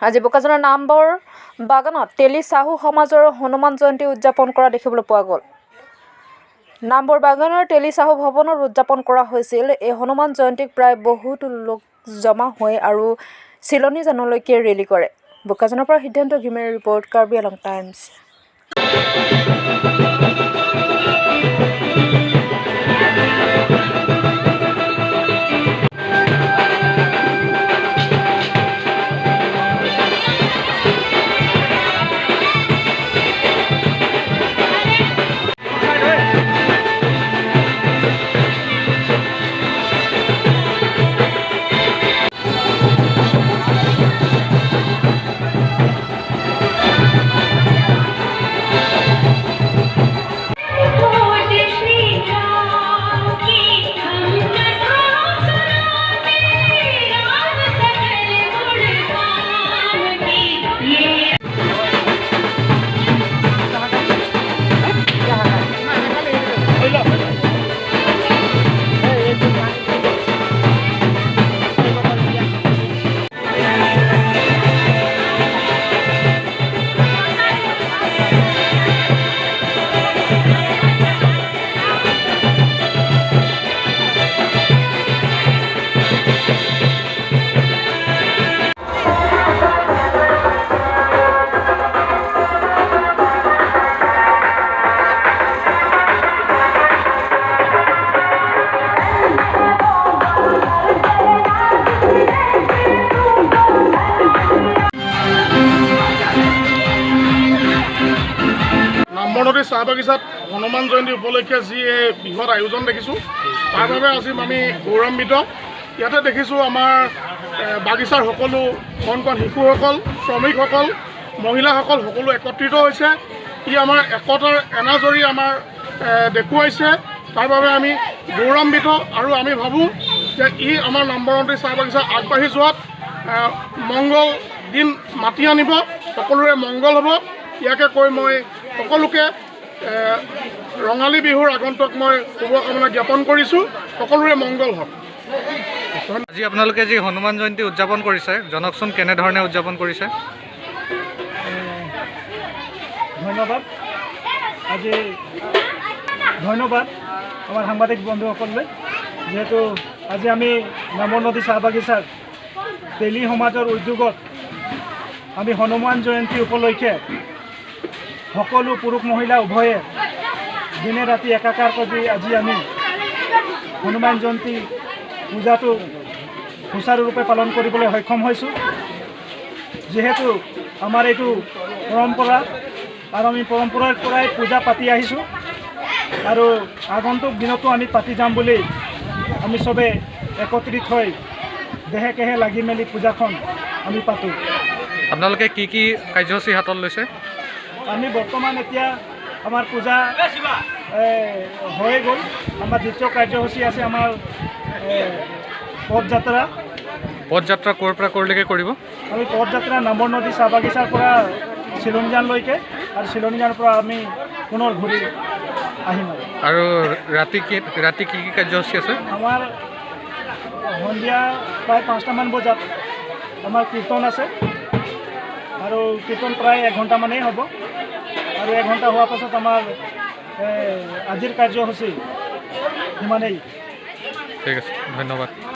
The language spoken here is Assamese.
আজি বোকাজানৰ নামবৰ বাগানত তেলী চাহু সমাজৰ হনুমান জয়ন্তী উদযাপন কৰা দেখিবলৈ পোৱা গ'ল। নামবৰ বাগানৰ তেলী চাহু ভৱনত উদযাপন কৰা হৈছিল। এই হনুমান জয়ন্তীক প্ৰায় বহুতো লোক জমা হৈ আৰু চিলনীজানলৈকে ৰেলী কৰে। বোকাজানৰ পৰা সিদ্ধান্ত ঘিমেৰ ৰিপৰ্ট, কাৰ্বি আংলং টাইমছ। নামবৰনদী চাহ বাগিচাত হনুমান জয়ন্তী উপলক্ষে যি বৃহৎ আয়োজন দেখিছোঁ, তাৰ বাবে আজি আমি গৌৰৱান্বিত। ইয়াতে দেখিছোঁ আমাৰ বাগিচাৰ সকলো কণ কণ শিশুসকল, শ্ৰমিকসকল, মহিলাসকল সকলো একত্ৰিত হৈছে। ই আমাৰ একতাৰ এনাজৰী আমাৰ দেখুৱাইছে। তাৰ বাবে আমি গৌৰৱান্বিত আৰু আমি ভাবোঁ যে ই আমাৰ নামবৰনদী চাহ বাগিচা আগবাঢ়ি যোৱাত মংগল দিন মাতি আনিব, সকলোৰে মংগল হ'ব। ইয়াকে কৈ মই সকলোকে ৰঙালী বিহুৰ আগন্তুক মই শুভকামনা জ্ঞাপন কৰিছোঁ। সকলোৰে মংগল হওক। আজি আপোনালোকে যি হনুমান জয়ন্তী উদযাপন কৰিছে, জনকচোন কেনেধৰণে উদযাপন কৰিছে? ধন্যবাদ আমাৰ সাংবাদিক বন্ধুসকললৈ। যিহেতু আজি আমি নামবৰনদী চাহ বাগিচাৰ তেলী সমাজৰ উদ্যোগত আমি হনুমান জয়ন্তী উপলক্ষে সকলো পুৰুষ মহিলা উভয়ে দিনে ৰাতি একাকাৰ কৰি আজি আমি হনুমান জয়ন্তী পূজাটো সুচাৰুৰূপে পালন কৰিবলৈ সক্ষম হৈছোঁ। যিহেতু আমাৰ এইটো পৰম্পৰা আৰু আমি পৰম্পৰাৰ পৰাই পূজা পাতি আহিছোঁ আৰু আগন্তুক দিনতো আমি পাতি যাম বুলি আমি চবে একত্ৰিত হৈ দেহে কেহে লাগি মেলি পূজাখন আমি পাতোঁ। আপোনালোকে কি কি কাৰ্যসূচী হাতত লৈছে? আমি বৰ্তমান এতিয়া আমাৰ পূজা হৈ গ'ল। আমাৰ দ্বিতীয় কাৰ্যসূচী আছে আমাৰ পদযাত্ৰা। পদযাত্ৰা ক'ৰ পৰা ক'ৰলৈকে কৰিব? আমি পদযাত্ৰা নামবৰনদী চাহ বাগিচাৰ পৰা চিলনীজানলৈকে আৰু চিলনীজানৰ পৰা আমি পুনৰ ঘূৰি আহিম। আৰু ৰাতি কি কি কাৰ্যসূচী আছে? আমাৰ সন্ধিয়া প্ৰায় 5টামান বজাত আমাৰ কীৰ্তন আছে আৰু কীৰ্তন প্ৰায় 1 ঘণ্টামানেই হ'ব আৰু 1 ঘণ্টা হোৱাৰ পাছত আমাৰ আজিৰ কাৰ্যসূচী সিমানেই। ঠিক আছে, ধন্যবাদ।